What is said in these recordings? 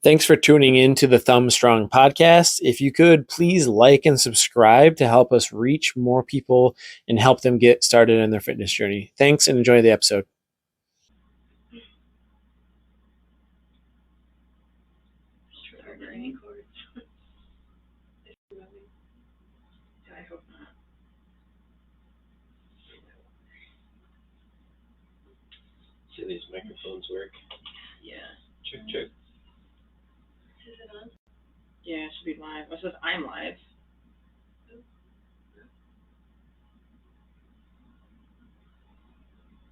Thanks for tuning in to the Thumb Strong podcast. If you could, please like and subscribe to help us reach more people and help them get started in their fitness journey. Thanks and enjoy the episode. I hope not. See these microphones work? Yeah. Check, check. Is it on? Yeah, it should be live. It says I'm live.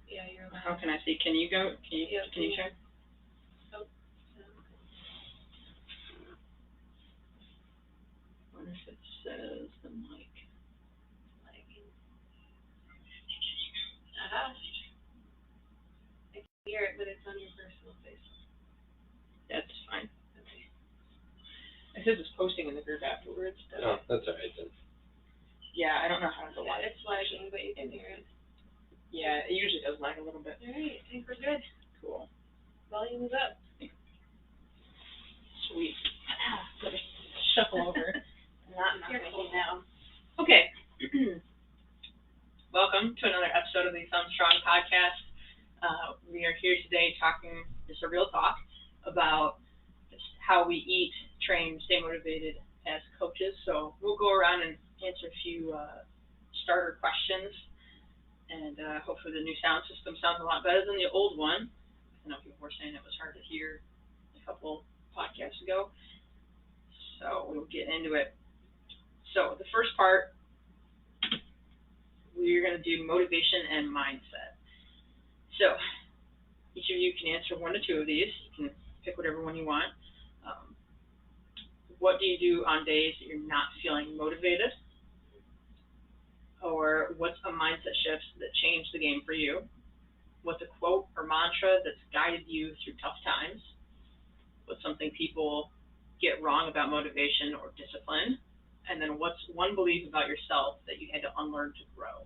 Yeah, you're live. How can I see? Can you go? Can you check? Oh. I wonder if it says the mic. I can hear it, but it's on your personal Facebook. That's fine. Okay. It says it's posting in the group afterwards. But Oh, that's alright then. yeah, I don't know how to go live. It's lagging, but you can hear it. Yeah, it usually does lag a little bit. Alright, I think we're good. Cool. Volume is up. Sweet. Let me shuffle over. Not Careful knocking now. Okay. Welcome to another episode of the Thumb Strong podcast. We are here today talking, just a real talk, about just how we eat, train, stay motivated as coaches. So we'll go around and answer a few starter questions, and hopefully the new sound system sounds a lot better than the old one. I know people were saying it was hard to hear a couple podcasts ago. So we'll get into it. So the first part, we're going to do motivation and mindset. So each of you can answer one to two of these. You can pick whatever one you want. What do you do on days that you're not feeling motivated? Or what's a mindset shift that changed the game for you? What's a quote or mantra that's guided you through tough times? What's something people get wrong about motivation or discipline? And then what's one belief about yourself that you had to unlearn to grow?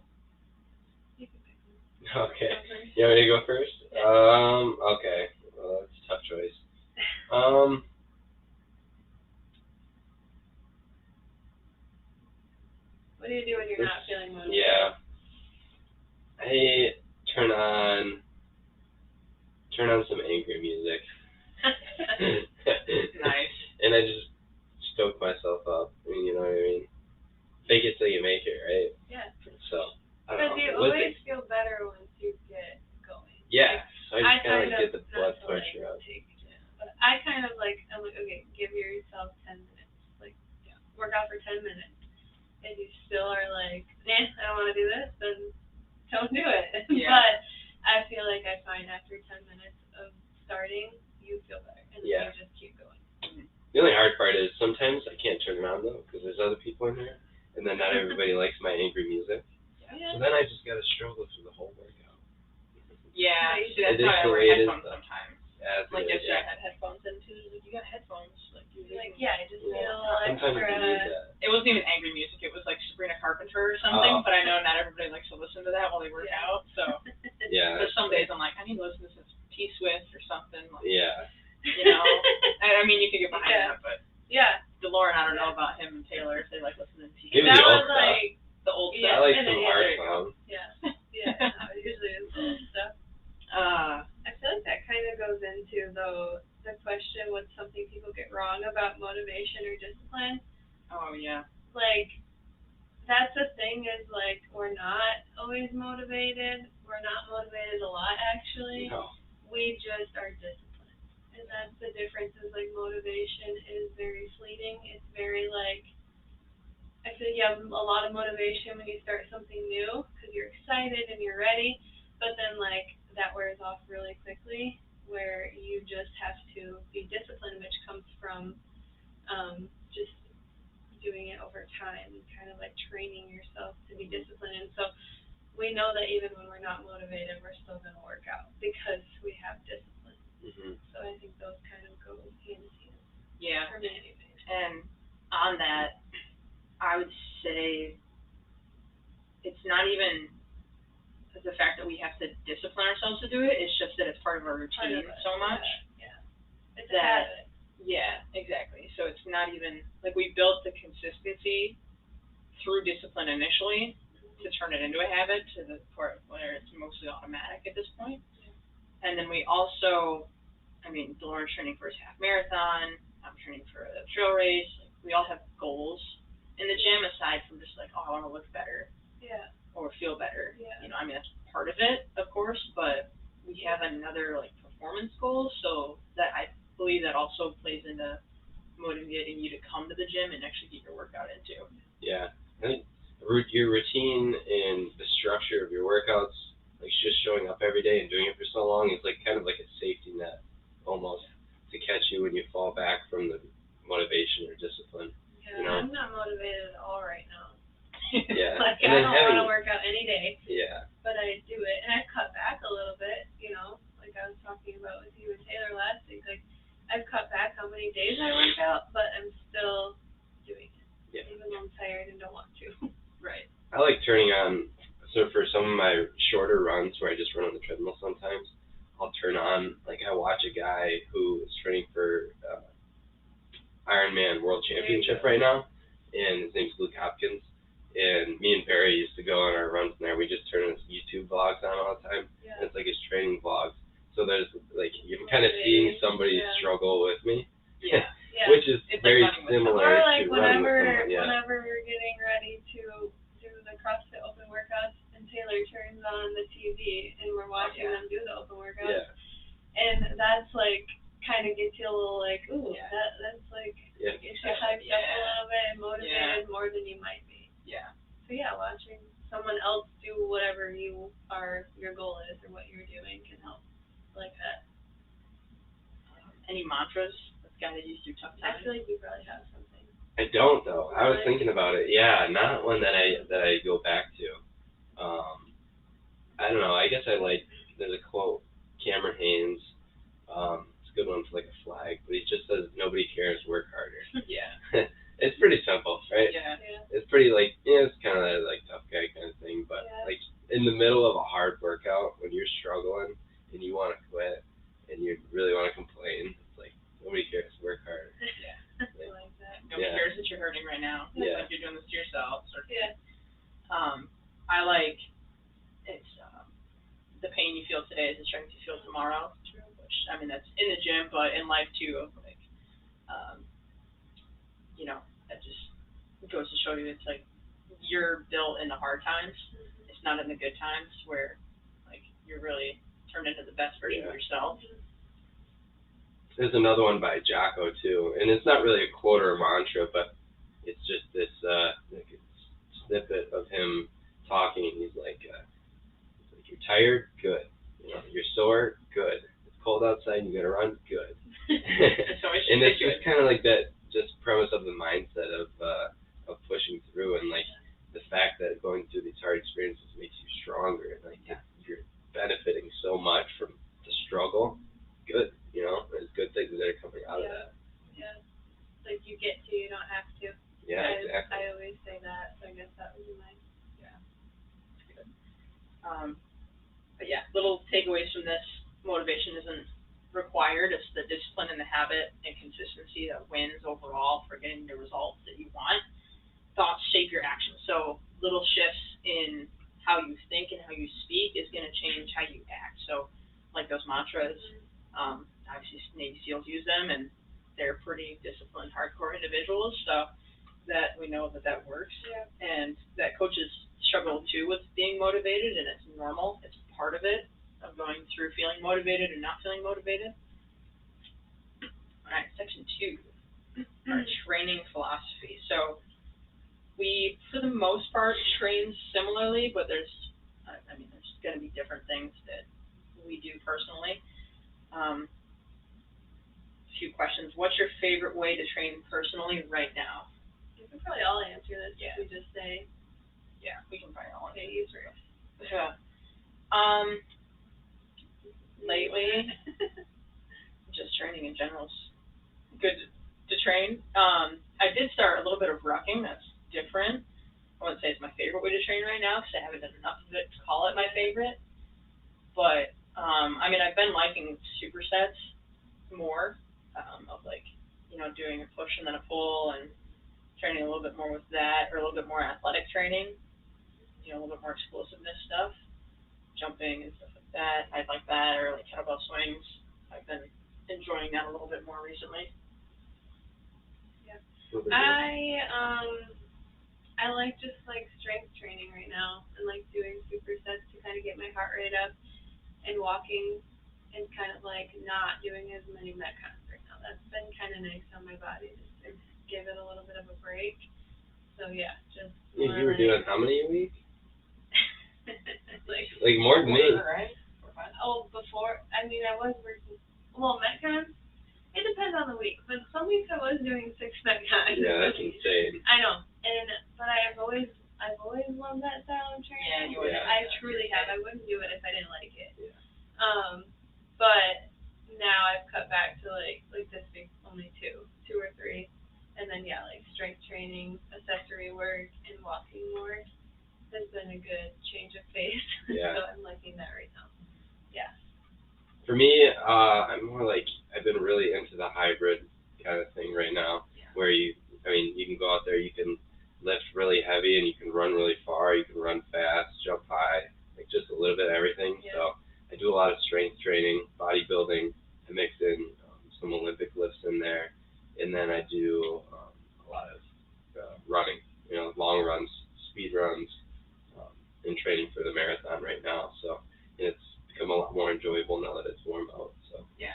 You can pick one. Okay. Go first. You want me to go first? Yeah. Okay. Well, that's a tough choice. What do you do when you're not feeling motivated? Yeah. I turn on some angry music. Nice. And I just stoke myself up. I mean, you know what I mean? Fake it till you make it, right? Yeah. So, I Because don't you know. always feel better once you get going. Yeah. So I just kind kind of get the blood pressure up. But I kind of like, I'm like, okay, give yourself 10 minutes. Like, work out for 10 minutes. If you still are like, I don't want to do this, then don't do it. Yeah. But I feel like I find after 10 minutes of starting, you feel better. And then Yeah. you just keep going. The only hard part is sometimes I can't turn it on though because there's other people in there, and then not everybody likes my angry music. Yeah. So then I just gotta struggle through the whole workout. Yeah, see, that's It is why I the wear way it is, headphones though. sometimes. Yeah, that's Like it, yesterday I yeah. had headphones in too. Like, you got headphones. Like, Like, yeah, I just feel Sometimes you need extra. that. It wasn't even angry music. It was like Sabrina Carpenter or something. Oh. But I know not everybody likes to listen to that while they work Yeah. out. So Yeah. there's some days I'm like, I need to listen to some T Swift or something. Like, Yeah. you know, I mean, you could get behind Yeah. that, but Yeah. DeLorean, I don't know about him and Taylor if they like listening to Give me That the old was stuff. like, the old Yeah. I stuff. like and some then, hard there you go. songs. yeah, no, it usually is old stuff. I feel like that kind of goes into the question, what's something people get wrong about motivation or discipline? Oh yeah. Like, that's the thing is, like, we're not always motivated. We're not motivated a lot, actually. No. We just are disciplined. And that's the difference is, like, motivation is very fleeting. It's very, like, I feel you have a lot of motivation when you start something new because you're excited and you're ready. But then, like, that wears off really quickly where you just have to be disciplined, which comes from just doing it over time and kind of, like, training yourself to be disciplined. And so we know that even when we're not motivated, we're still going to work out because we have discipline. Mhm. So I think those kind of go hand in hand. Yeah. For me, anyways. And on that, I would say it's not even the fact that we have to discipline ourselves to do it. It's just that it's part of our routine so much. Yeah. It's a that habit. Yeah, exactly. So it's not even like we built the consistency through discipline initially to turn it into a habit to the point where it's mostly automatic at this point. And then we also, I mean, Lauren's training for his half marathon. I'm training for a trail race. Like, we all have goals in the gym aside from just like, oh, I want to look better Yeah. or feel better. Yeah. You know, I mean, that's part of it, of course, but we have another like performance goal. So that I believe that also plays into motivating you to come to the gym and actually get your workout in too. Yeah. I think your routine and the structure of your workouts, like just showing up every day and doing it for so long, is like kind of like a safety net almost to catch you when you fall back from the motivation or discipline. Yeah, You know? I'm not motivated at all right now. Yeah. Like, And I then don't having, want to work out any day, yeah. but I do it. And I cut back a little bit, you know, like I was talking about with you and Taylor last week. Like, I've cut back how many days I work out, but I'm still doing it. Yeah. Even though I'm tired and don't want to. Right. I like turning on, so for some of my shorter runs where I just run on the treadmill sometimes, I'll turn on, like I watch a guy who is training for Ironman World Championship right now, and his name's Luke Hopkins. And me and Barry used to go on our runs there. We just turn his YouTube vlogs on all the time. Yeah. And it's like his training vlogs. So there's like, you're kind of seeing somebody Yeah. struggle with me, Yeah. Yeah. which is It's like very running with similar Or like to running with whenever someone. Yeah. whenever we're getting ready to do the CrossFit open workouts and Taylor turns on the TV and we're watching Yeah. them do the open workouts. Yeah. And that's like kind of gets you a little like, ooh, Yeah. that's like Yeah. gets you hyped up a little bit and motivated more than you might be. Yeah. So yeah, watching someone else do whatever your goal is or what you're doing can help like that. Any mantras? This guy that used to tough I times. feel like you probably have something. I don't though. I was Really? thinking about it. Yeah, not one that I go back to. I don't know. I guess I like. There's a quote, Cameron Haynes. It's a good one for like a flag, but he just says, "Nobody cares. Work harder." Yeah. It's pretty simple, right? Yeah. Yeah. It's pretty like, yeah, it's kind of like tough guy kind of thing, but Yeah. like in the middle of a hard workout when you're struggling and you want to quit and you really want to complain, it's like nobody cares. Work harder. Yeah. I like that. Nobody Yeah. cares that you're hurting right now. Yeah. Like you're doing this to yourself. Sort of. Yeah. I like it's the pain you feel today is the strength you feel tomorrow. Which I mean that's in the gym, but in life too. Of like, you know, that just goes to show you it's like you're built in the hard times. It's not in the good times where like you're really turned into the best version of yourself. There's another one by Jocko too, and it's not really a quote or a mantra, but it's just this like a snippet of him talking. He's like, "You're tired, good. You know, you're sore, good. It's cold outside, and you gotta run, good." So it should And be it's good. just kind of like that, just premise of the mindset of pushing through, and like the fact that going through these hard experiences makes you stronger, and like you're benefiting so much from the struggle. Good, you know, there's good things that are coming out of that. Yeah. Like you get to, you don't have to. Yeah, exactly. I always say that, so I guess that would be mine. But yeah, little takeaways from this: motivation isn't required. It's the discipline and the habit and consistency that wins overall for getting the results that you want. Thoughts shape your actions. So little shifts in how you think and how you speak is going to change how you act. So like those mantras, obviously Navy SEALs use them, and they're pretty disciplined, hardcore individuals. So that we know that works. Yeah. And that coaches struggle too with being motivated, and it's normal. It's part of it, of going through feeling motivated and not feeling motivated. All right, section 2, our training philosophy. So we, for the most part, train similarly, but there's going to be different things that we do personally. A few questions. What's your favorite way to train personally right now? We can probably all answer this Yeah. if we just say, Yeah, we can probably all okay, you first. Yeah. Lately, just training in general is good to train. I did start a little bit of rucking. That's different. I wouldn't say it's my favorite way to train right now because I haven't done enough of it to call it my favorite. But, I've been liking supersets more, of like doing a push and then a pull and training a little bit more with that, or a little bit more athletic training, a little bit more explosiveness stuff, jumping and stuff like that. I like that, or like kettlebell swings. I've been enjoying that a little bit more recently. I like just like strength training right now and like doing supersets to kind of get my heart rate up and walking and kind of like not doing as many metcons right now. That's been kind of nice on my body just to give it a little bit of a break. So yeah, just You were doing how many a week? like more than me. Right? Before, I was working, metcons, it depends on the week, but some weeks I was doing 6 metcons. Yeah, that's insane. I know, but I've always loved that style of training. Yeah, I truly have. I wouldn't do it if I didn't like it. Yeah. But now I've cut back to like this week only 2 or 3, and then like strength training, accessory work, and walking more has been a good change of pace. Yeah. So I'm liking that right now. Yeah. For me, I'm more like, I've been really into the hybrid kind of thing right now, where you can go out there, you can lift really heavy, and you can run really far, you can run fast, jump high, like just a little bit of everything. Yeah. So I do a lot of strength training, bodybuilding, I mix in some Olympic lifts in there, and then I do a lot of running, long runs, speed runs, and training for the marathon right now. So it's become a lot more enjoyable now that it's warm out. So Yeah,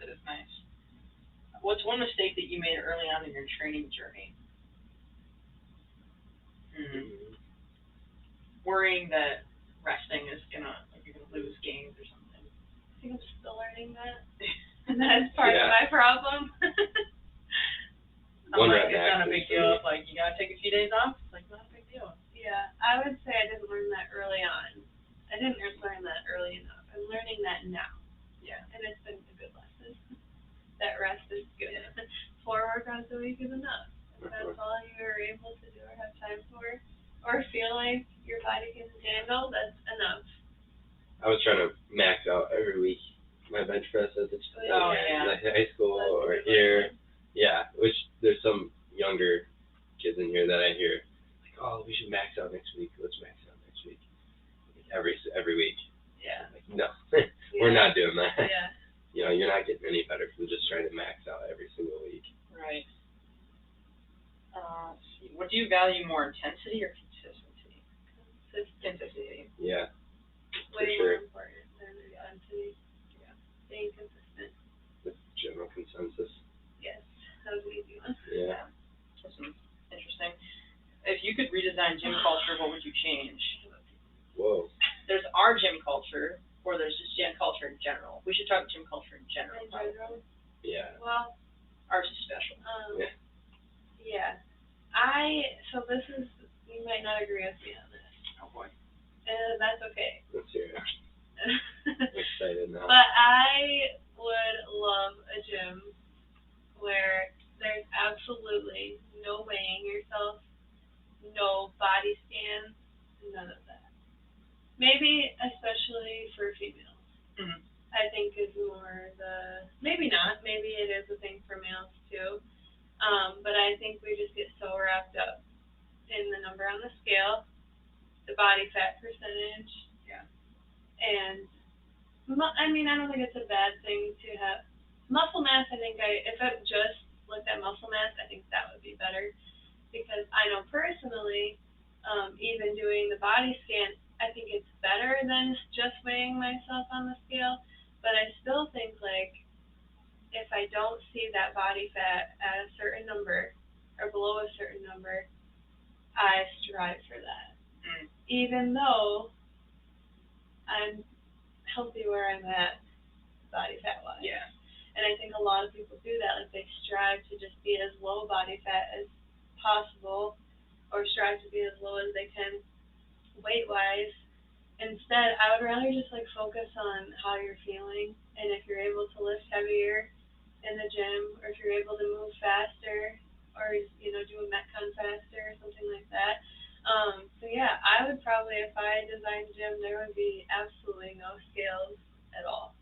that is nice. What's one mistake that you made early on in your training journey? Worrying that resting is you're gonna lose gains or something. I think I'm still learning that, and that's part of my problem. One like, rep it's not a max big is deal. for me. If you gotta take a few days off, it's like not a big deal. Yeah, I would say I didn't learn that early on. I didn't learn that early enough. I'm learning that now. Yeah. And it's been a good lesson. That rest is good. 4 workouts a week is enough. If that's all you're able to do or have time for, or feel like your body can handle, that's enough. I was trying to max out every week my bench press at the like high school or here. Yeah, which there's some younger kids in here that I hear like, oh, we should max out next week. Let's max out next week. Every week. Yeah. Like, no, we're not doing that. Yeah. You're not getting any better from just trying to max out every single week. Right. Let's see. What do you value more, intensity or consistency? Consistency. Yeah. Way more important than intensity. Yeah. Being consistent. The general consensus. Yes. That was an easy one. Yeah. That's interesting. If you could redesign gym culture, what would you change? Whoa. There's our gym culture, or there's just gym culture in general. We should talk gym culture in general. In general? Yeah. Well, ours is special. Yeah. So this is, you might not agree with me on this. Oh boy. That's okay. Let's hear it. I'm excited now. But I would love a gym where there's absolutely no weighing yourself, no body scans, none of that. Maybe especially for females. Mm-hmm. I think is more maybe not, maybe it is a thing for males too. But I think we just get so wrapped up in the number on the scale, the body fat percentage. Yeah. And I don't think it's a bad thing to have muscle mass. I think if I just looked at muscle mass, I think that would be better, because I know personally, even doing the body scan, I think it's better than just weighing myself on the scale. But I still think like if I don't see that body fat at a certain number or below a certain number, I strive for that. Even though I'm healthy where I'm at, body fat wise. Yeah. And I think a lot of people do that. Like they strive to just be as low body fat as possible, or strive to be as low as they can weight wise. Instead, I would rather just like focus on how you're feeling, and if you're able to lift heavier in the gym, or if you're able to move faster, or do a metcon faster or something like that. So yeah, I would probably, if I designed a gym, there would be absolutely no scales at all.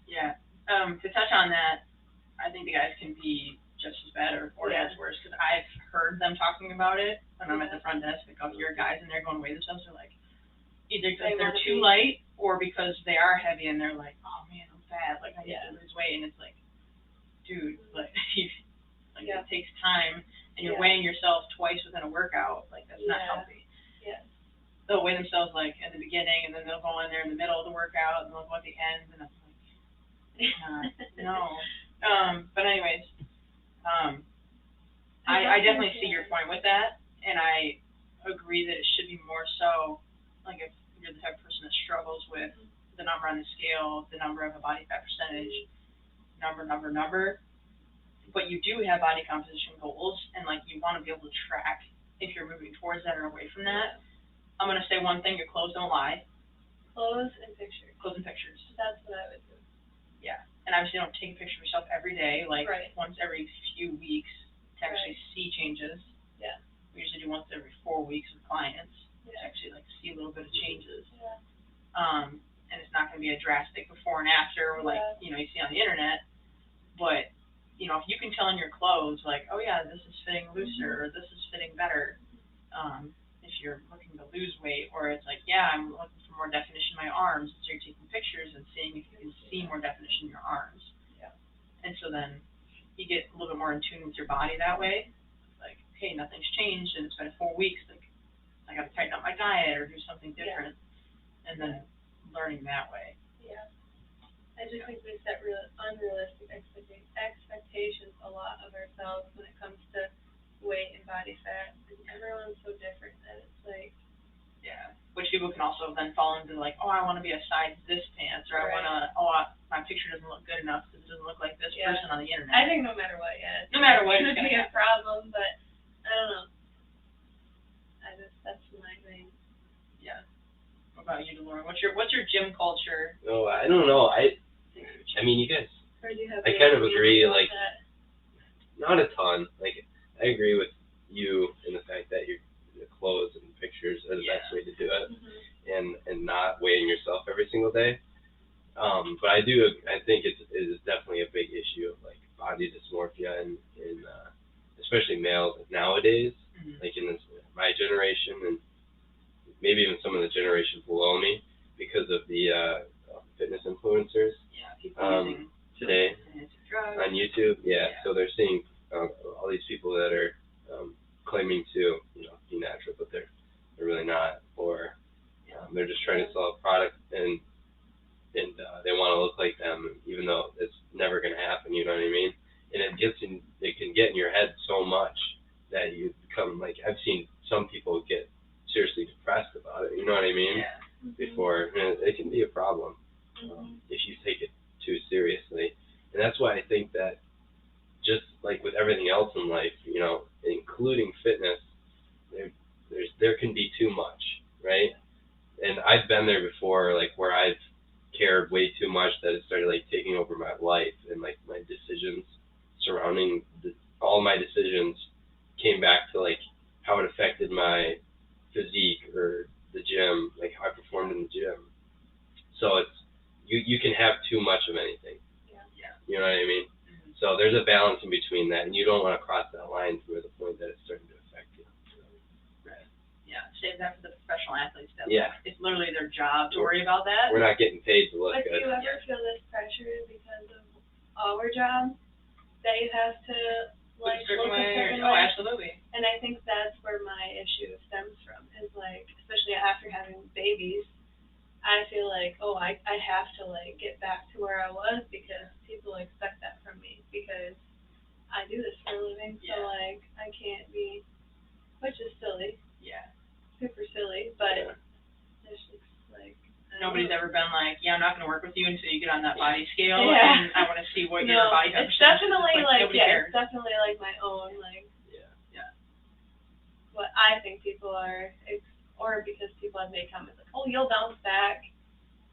Yeah. To touch on that, I think the guys can be just as bad or Yeah. as worse, because I've heard them talking about it when I'm at the front desk. Like, I'll hear guys and they're going to weigh themselves. They're like, either because They they're wanna too be- light or because they are heavy and they're like, oh man, I'm fat. Like, I need Yeah. to lose weight. And it's like, dude, like, like Yeah. it takes time, and you're Yeah. weighing yourself twice within a workout. Like, that's not Yeah. healthy. Yeah. They'll weigh themselves like at the beginning, and then they'll go in there in the middle of the workout, and they'll go at the end, and I'm like, no. But anyways, I definitely see your point with that, and I agree that it should be more so, like, if you're the type of person that struggles with the number on the scale, the number of a body fat percentage, number, but you do have body composition goals, and like you want to be able to track if you're moving towards that or away from that. I'm gonna say one thing: your clothes don't lie. Clothes and pictures. Clothes and pictures. That's what I would do. And obviously, don't take a picture of yourself every day, like Right. once every few weeks to actually Right. see changes. Yeah. We usually do once every 4 weeks with clients to Yeah. actually like see a little bit of changes. Yeah. And it's not going to be a drastic before and after, like Yeah. you see on the internet. But if you can tell in your clothes, like, oh yeah, this is fitting looser, or this is fitting better. If you're looking to lose weight, or it's like, yeah, I'm looking for more definition in my arms, so you're taking pictures and seeing if you can see more definition in your arms. Yeah. And so then you get a little bit more in tune with your body that way. Like, hey, nothing's changed, and it's been 4 weeks. Like, I got to tighten up my diet or do something different, and then learning that way. Yeah. I just think we set unrealistic expectations a lot of ourselves when it comes to weight and body fat. And everyone's so different that it's like, Yeah. Which people can also then fall into, like, oh, I want to be a size this pants, or Right. I want to, my picture doesn't look good enough because it doesn't look like this Yeah. person on the internet. I think no matter what, yeah. No matter what, It it's could gonna be a happen. problem, but I don't know. That's my main. Yeah. What about you, Delora? What's your gym culture? No, I don't know. I mean, you guys, Or do you have I any kind of opinions agree, about like, that? not a ton. Like, I agree with you in the fact that the clothes and pictures are the best way to do it, and not weighing yourself every single day. But I think it is definitely a big issue of like body dysmorphia in especially males nowadays, Mhm. like in my generation and maybe even some of the generations below me, because of the fitness influencers Yeah. People using today drugs. on YouTube. Yeah, Yeah. so they're seeing all these people that are claiming to be natural, but they're really not, or they're just trying to sell a product and they want to look like them, even though it's never going to happen. You know what I mean? And it can get in your head so much that you become like, I've seen some people get seriously depressed about it. You know what I mean? Yeah. Before, and it can be a problem if you take it too seriously. And that's why I think that just like with everything else in life, including fitness, there can be too much, right? And I've been there before, like where I've cared way too much that it started like taking over my life, and like my decisions surrounding all my decisions came back to like how it affected my physique or the gym, like how I performed in the gym. So it's you can have too much of anything. Yeah. You know what I mean? Mhm. So there's a balance in between that, and you don't want to cross that line to the point that it's starting to affect you. Yeah. Save that for the professional athletes. Yeah. It's literally their job to worry about that. We're not getting paid to look But do good. you ever feel this pressure because of our job that you have to like Look a certain look a way. certain Oh, way? absolutely. And I think that's where my issue stems from, is like, especially after having babies, I feel like, oh, I have to like get back to where I was because people expect that from me because I do this for a living. Yeah. So like I can't be, which is silly, Yeah. super silly, but Yeah. it's just like I don't Nobody's know. ever been like, yeah, I'm not going to work with you until you get on that body scale, Yeah. and I want to see what No, your body it's composition is. definitely It's like nobody yeah, cares. it's definitely like my own like Yeah. what I think people are, or because people have made comments like, oh, you'll bounce back.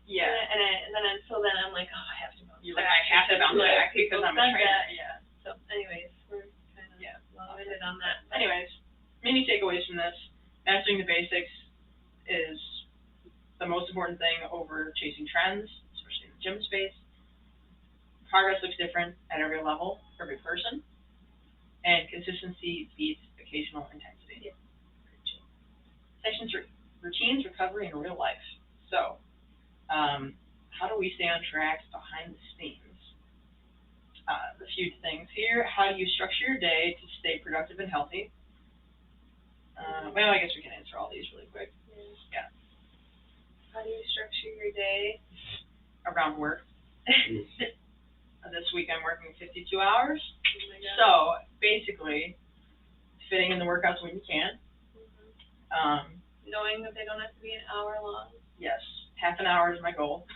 Yeah. And then I'm like, oh, I have to bounce You're back. like, I have to bounce because, back because people I'm a said trainer. that. Yeah. So, anyways, we're kind of long-winded on that. Anyways, many takeaways from this. Mastering the basics is the most important thing over chasing trends, especially in the gym space. progress looks different at every level for every person, and consistency beats occasional intensity. Yeah. Section 3, routines, recovery, and real life. So, how do we stay on track behind the scenes? A few things here. How do you structure your day to stay productive and healthy? Well, I guess we can answer all these really quick. Yeah. How do you structure your day? Around work. This week I'm working 52 hours. Oh my God. So, basically, fitting in the workouts when you can. Knowing that they don't have to be an hour long. Yes, half an hour is my goal.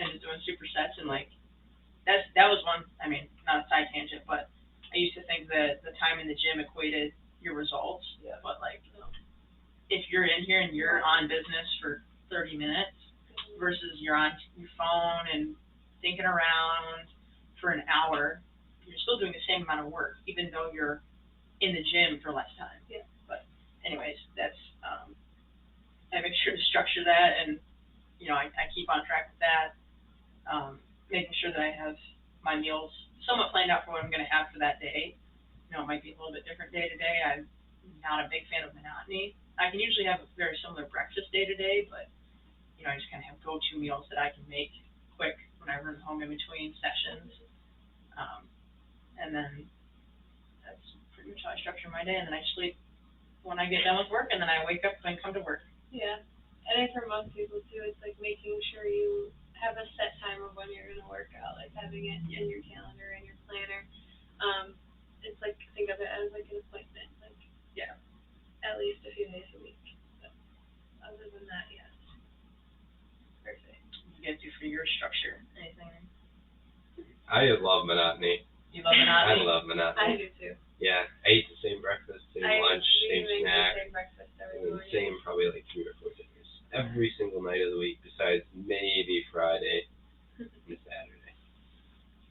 And just doing supersets and like, that was one, I mean, not a side tangent, but I used to think that the time in the gym equated your results. Yeah. But like, if you're in here and you're on business for 30 minutes versus you're on your phone and thinking around for an hour, you're still doing the same amount of work, even though you're in the gym for less time. Yeah. But anyways, that's, I make sure to structure that, and, you know, I keep on track with that. Making sure that I have my meals somewhat planned out for what I'm going to have for that day. You know, it might be a little bit different day to day. I'm not a big fan of monotony. I can usually have a very similar breakfast day to day, but, you know, I just kind of have go-to meals that I can make quick when I run home in between sessions. And then that's pretty much how I structure my day. And then I sleep when I get done with work, and then I wake up and come to work. Yeah. I think for most people too, it's like making sure you have a set time of when you're going to work out, like having it in your calendar and your planner. It's like, think of it as like an appointment, like, Yeah. At least a few days a week. So, other than that, yes. Perfect. You guys do for your structure? Anything? I love monotony. You love monotony? I love monotony. I do too. Yeah, I eat the same breakfast, same lunch, same make snack, the same breakfast every and morning. same probably like 3 or 4 dinners every single night of the week, besides maybe Friday and Saturday.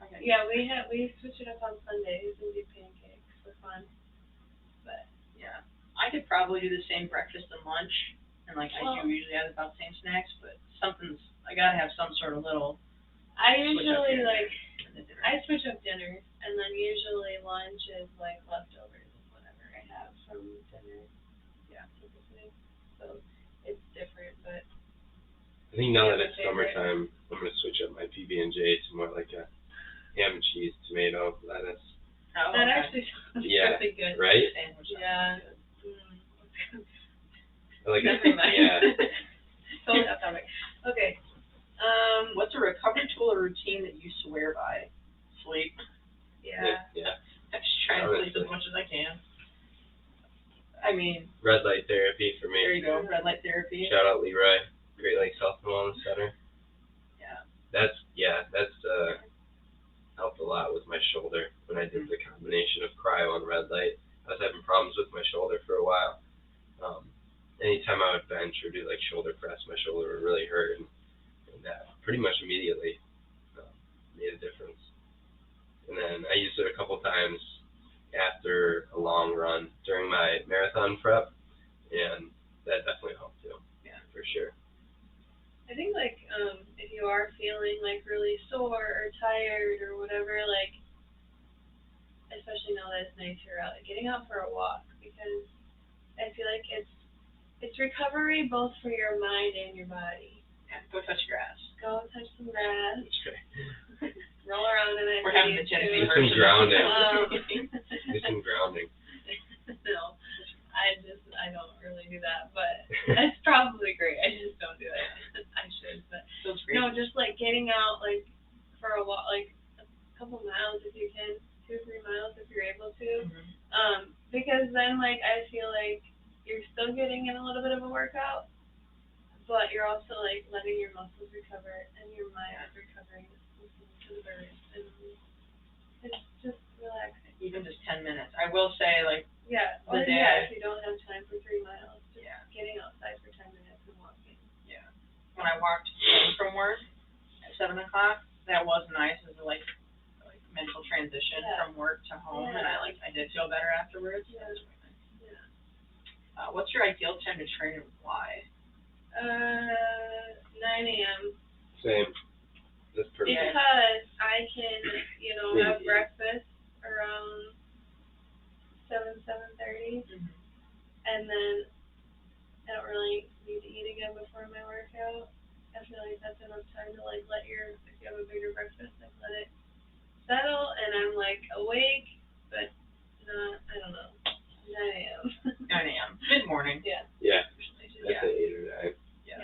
Okay. Yeah, we switch it up on Sundays and do pancakes for fun. But Yeah. I could probably do the same breakfast and lunch, and like I Well- do usually have about the same snacks, but I gotta have some sort of little I switch up usually here like in the dinner. I switch up dinners, and then usually lunch is like leftovers of whatever I have from dinner. Yeah. Typically. So it's different, but I think now that Yeah, it's my favorite. summertime, I'm gonna switch up my PB&J to more like a ham and cheese, tomato, lettuce, Oh, that okay. actually sounds Yeah, really good. right? Sandwich sounds Yeah. good. I like Never mind. yeah. Totally off topic. Okay. What's a recovery tool or routine that you swear by? Sleep. Yeah. Yeah. I just try and sleep as much as I can. I mean, Red light therapy for there me. you go, red light therapy. Shout out Leroy, Great Lakes Health and Wellness Center. Yeah. That's helped a lot with my shoulder when I did the combination of cryo and red light. I was having problems with my shoulder for a while. Anytime I would bench or do like shoulder press, my shoulder would really hurt, and that pretty much immediately made a difference. And then I used it a couple times after a long run during my marathon prep, and that definitely helped too. Yeah. For sure. I think like if you are feeling like really sore or tired or whatever, like especially now that it's nicer out, like getting out for a walk, because I feel like it's recovery both for your mind and your body. Yeah, go touch grass. Go touch some grass, That's great. roll around in it. We're having the if you Genesee need to. Some grounding. Um, Do some grounding. No, I don't really do that, but it's probably great. I just don't do it. I should, but Feels great. no, just like getting out like for a walk, like a couple miles if you can, 2 or 3 miles if you're able to. Mhm. Because then like I feel like you're still getting in a little bit of a workout, but you're also like letting your muscles recover and your mind is recovering, listening to the birds, and it's just relaxing. Even just 10 minutes. I will say, like, Yeah, The or day yeah, I- if you don't have time for 3 miles, just Yeah. getting outside for 10 minutes and walking. when I walked home from work at 7 o'clock, that was nice as a like mental transition Yeah. from work to home, and Yeah. I did feel better afterwards. Yeah. That was really nice. Yeah. What's your ideal time to train and why? 9 a.m. Same. That's perfect. Yeah. Because I I can, Maybe. have breakfast around 7:30, and then I don't really need to eat again before my workout. I feel like that's enough time to like if you have a bigger breakfast, like let it settle, and I'm like awake, but not, I don't know, 9 a.m. 9 a.m. Mid-morning. Yeah. Yeah. Yeah. I'd say 8 or 9. Yeah.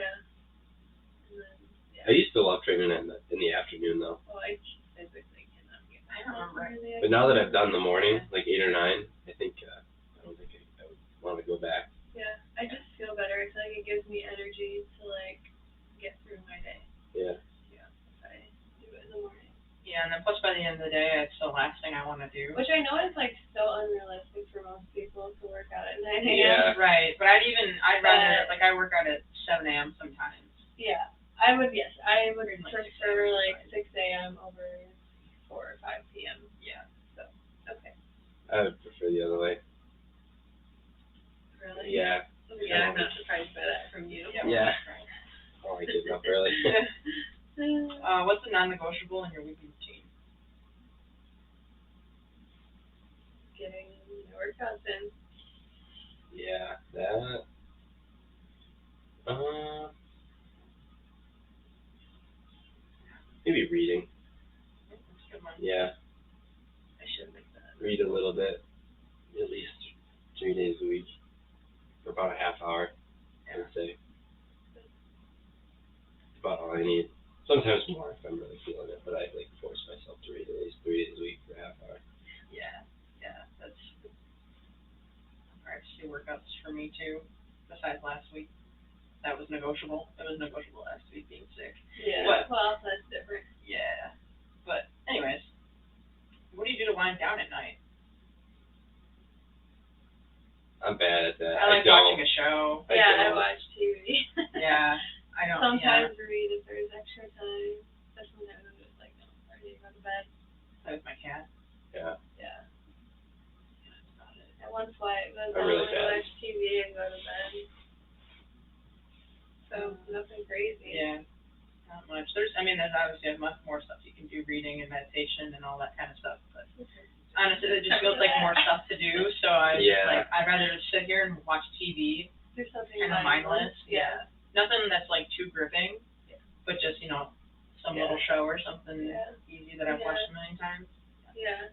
And then, I used to love training in the afternoon though. well, I physically cannot get I don't remember. But now that I've done the morning, like 8 or 9, I think I don't think I would want to go back. Yeah, I just feel better. I feel like it gives me energy to like get through my day. Yeah. Yeah, if I do it in the morning. Yeah, and then plus by the end of the day, it's the last thing I want to do. Which I know is like so unrealistic for most people to work out at 9 a.m. Yeah. Right, but I'd rather, like I work out at 7 a.m. sometimes. Yeah, I would Like prefer like 6 a.m. over 4 or 5 p.m. Yeah. So, okay. I would prefer the other way. Really? Yeah. Yeah, I'm not surprised by that from you. Yeah. I want to get up early. What's the non-negotiable in your weekly routine? Getting workouts in. Yeah, that. Maybe reading. That's a good one. Yeah, I should make that. read a little bit, at least 3 days a week, for about a half hour, I would say. It's about all I need. Sometimes more if I'm really feeling it, but I like force myself to read at least 3 days a week for a half hour. Yeah, that's actually workouts for me too. Besides last week, that was negotiable. It was negotiable last week being sick. Yeah. But- Well, that's different. Yeah, but anyways, what do you do to wind down at night? I'm bad at that. I like don't. watching a show. I don't. watch TV. Yeah, I don't. Sometimes read if there's extra time. But sometimes I'm just like, no, I need to go to bed. Play with my cat. Yeah. Yeah. That's about it. And once I was I'm really on bad. watch TV and go to bed. So nothing crazy. Yeah, not much. There's obviously much more stuff you can do, reading and meditation and all that kind of stuff. But honestly, it just feels like more stuff to do. So I'd rather just sit here and watch TV, There's something kind of mindless. Yeah, nothing that's like too gripping, but just some little show or something easy that I've watched a million times. Yeah.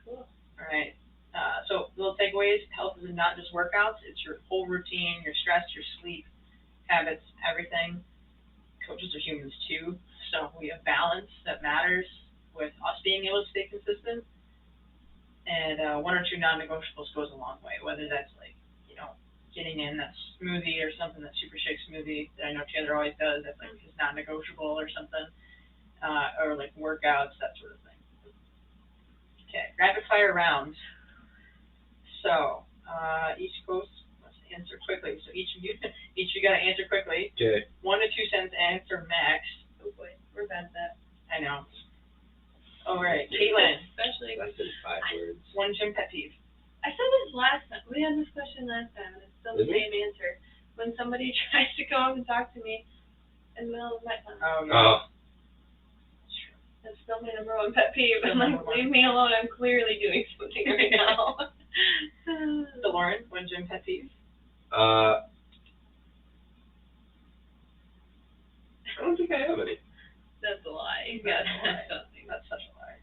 Cool. All right. So little takeaways: health is not just workouts; it's your whole routine, your stress, your sleep, habits, everything. Coaches are humans too, so we have balance that matters with us being able to stay consistent. And 1 or 2 non-negotiables goes a long way, whether that's like, getting in that smoothie or something, that Super Shake smoothie that I know Taylor always does, that's like his non-negotiable or something, or like workouts, that sort of thing. Okay, rapid fire rounds. So, each host must answer quickly. So each of you got to answer quickly. Okay. 1 to 2 sentence answer max. Oh boy, we're bad at that. I know. All right, Caitlin. Especially. Less than 5 words. 1 gym pet peeve. I said this last time. We had this question last time, and it's still the Did we? same answer. When somebody tries to come up and talk to me in the middle of my time, Oh, yeah. Oh, that's still my number 1 pet peeve. Still I'm like, number one. leave me alone. I'm clearly doing something right now. So Lauren, 1 gym pet peeve. I don't think I have any. That's a lie. You gotta have something. That's such a lie.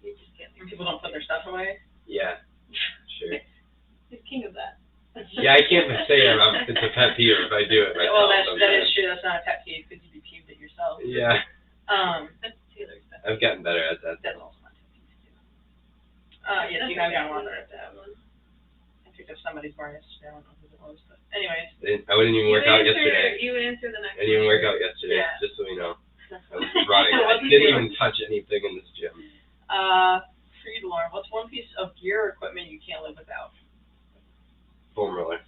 You just can't. When people don't put their stuff away. Yeah, sure. He's king of that. Yeah, I can't say it's a pet peeve if I do it myself. Well, that is sometimes. true. That's not a pet peeve because you'd be peeved at yourself. Yeah, That's Taylor's pet I've gotten better at that. That's also not a pet peeve too. Yes, you have gotten a lot better at that. one. I picked up somebody's bar yesterday. I don't know who it was, but anyways. I wouldn't even work out yesterday. You answer the next I didn't even work out yesterday, Yeah. just so we know. I was running. I Wasn't didn't you? even touch anything in this gym. For you, Lauren, what's one piece of gear or equipment you can't live without? Foam roller.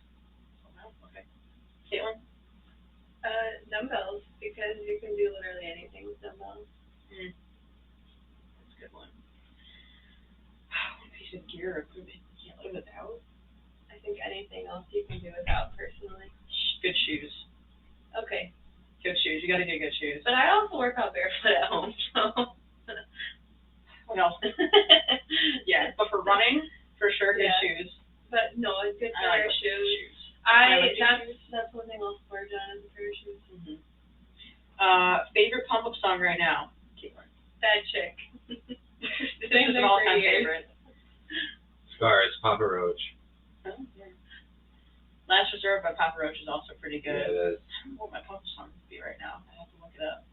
Okay. Caitlin? Dumbbells, because you can do literally anything with dumbbells. That's a good one. One piece of gear or equipment you can't live without? I think anything else you can do without, personally. Good shoes. Okay. Good shoes. You gotta get good shoes. But I also work out barefoot at home, so. What else? Yeah, but for running, for sure, good Yeah. shoes. But no, it's good I for like our good shoes. shoes. That's one thing I'll splurge on is a pair of shoes. Favorite pump up song right now? Caitlin. Bad Chick. This Same is thing an for all-time years. favorite. Scars, Papa Roach. Oh, yeah. Last Resort by Papa Roach is also pretty good. Yeah, it is. I don't know what my pump up song would be right now. I have to look it up.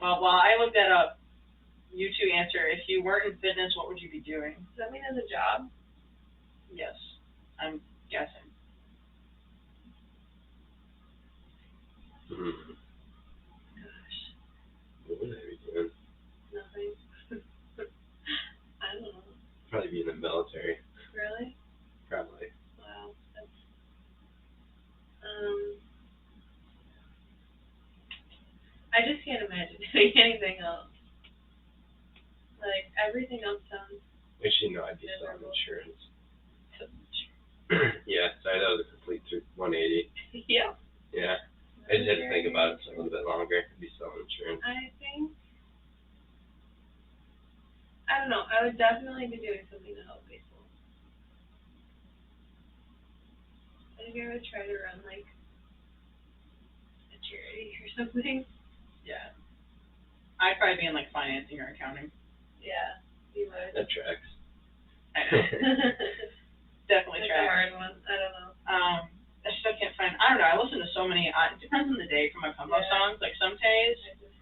Well, while I look that up, you two answer. If you weren't in fitness, what would you be doing? Does that mean as a job? Yes, I'm guessing. Hmm. Gosh, What would I be doing? nothing. I don't know. Probably be in the military. Really? Probably. Wow. That's, I just can't imagine doing anything else. Like, everything else sounds, Actually, no, I'd be selling Miserable. insurance. Yeah, so that was a complete 180. yeah. Yeah. I just had to think about it for a little bit longer. I'd be selling insurance. I think, I don't know, I would definitely be doing something to help people. I think I would try to run, like, a charity or something. Yeah. I'd probably be in like financing or accounting. Yeah, you would. That tracks. I know. Definitely That's a try. hard one, I don't know. I still can't find. I don't know. I listen to so many. It depends on the day for my pump up Yeah. songs. Like some days, I just,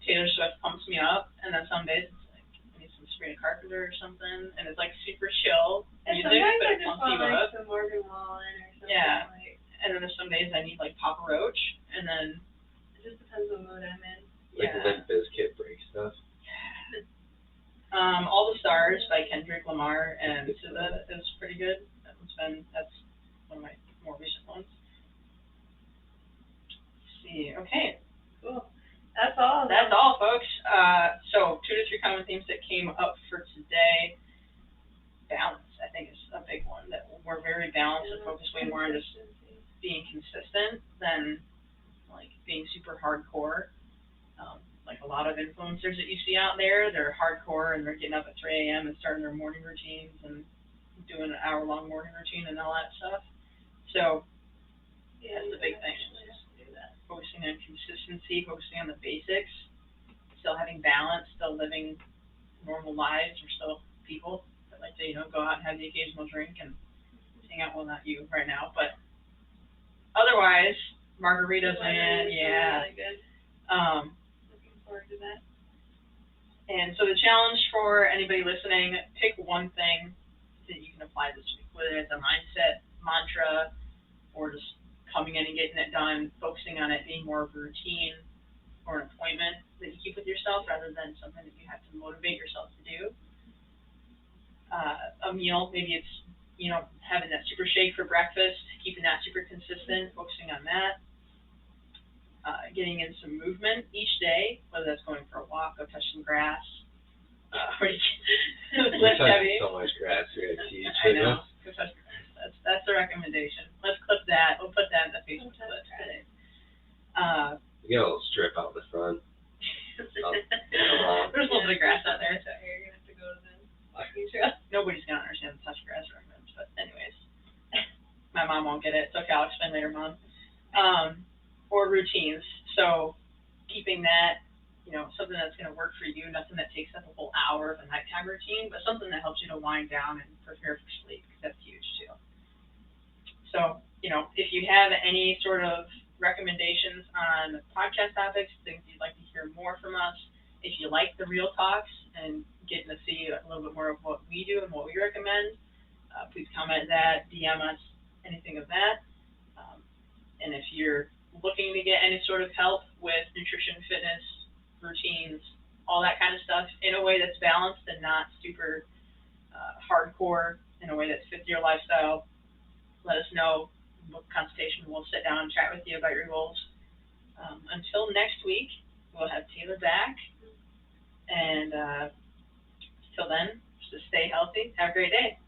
Taylor Swift pumps me up, and then some days it's like I need some Sabrina Carpenter or something, and it's like super chill and music, sometimes but I it just pumps want, you like, up. some Morgan Wallen or something, Yeah. like, And then there's some days I need like Papa Roach, and then it just depends what mood I'm in. Like yeah. Limp Bizkit break stuff. All the Stars by Kendrick Lamar and SZA is pretty good. That's one of my more recent ones. Let's see, okay, Cool. That's all. that's all, folks. So 2 to 3 common themes that came up for today. Balance, I think, is a big one. That we're very balanced and focused way more on just being consistent than like being super hardcore. Like a lot of influencers that you see out there, they're hardcore and they're getting up at 3 a.m. and starting their morning routines and doing an hour-long morning routine and all that stuff. So Yeah, that's the big thing. actually have to do that. Focusing on consistency, focusing on the basics, still having balance, still living normal lives. We're still people that like to, go out and have the occasional drink and hang out. Well, not you right now, but otherwise, margaritas, The man, weather is yeah. really good. Looking forward to that. And so the challenge for anybody listening, pick one thing that you can apply this week, whether it's a mindset, mantra, or just coming in and getting it done, focusing on it being more of a routine or an appointment that you keep with yourself rather than something that you have to motivate yourself to do. A meal, maybe it's, having that super shake for breakfast, keeping that super consistent, focusing on that. Getting in some movement each day, whether that's going for a walk, go touch some grass, or you We're lift heavy. touching so much grass here at TH. I know. Go touch grass. That's the recommendation. Let's clip that. We'll put that in the Facebook Go touch clip today. We got a little strip out in the front. There's a little bit of grass out there. So you're gonna have to go to the walking trail. Nobody's gonna understand the touch grass reference, but anyways, my mom won't get it. It's okay. I'll explain later, Mom. Or routines. So keeping that, something that's going to work for you, nothing that takes up a whole hour of a nighttime routine, but something that helps you to wind down and prepare for sleep, because that's huge too. So, if you have any sort of recommendations on podcast topics, things you'd like to hear more from us, if you like the Real Talks and getting to see a little bit more of what we do and what we recommend, please comment that, DM us, anything of that. And if you're looking to get any sort of help with nutrition, fitness, routines, all that kind of stuff in a way that's balanced and not super hardcore, in a way that fits your lifestyle, let us know. Book a consultation. We'll sit down and chat with you about your goals. Until next week, we'll have Taylor back. And till then, just stay healthy. Have a great day.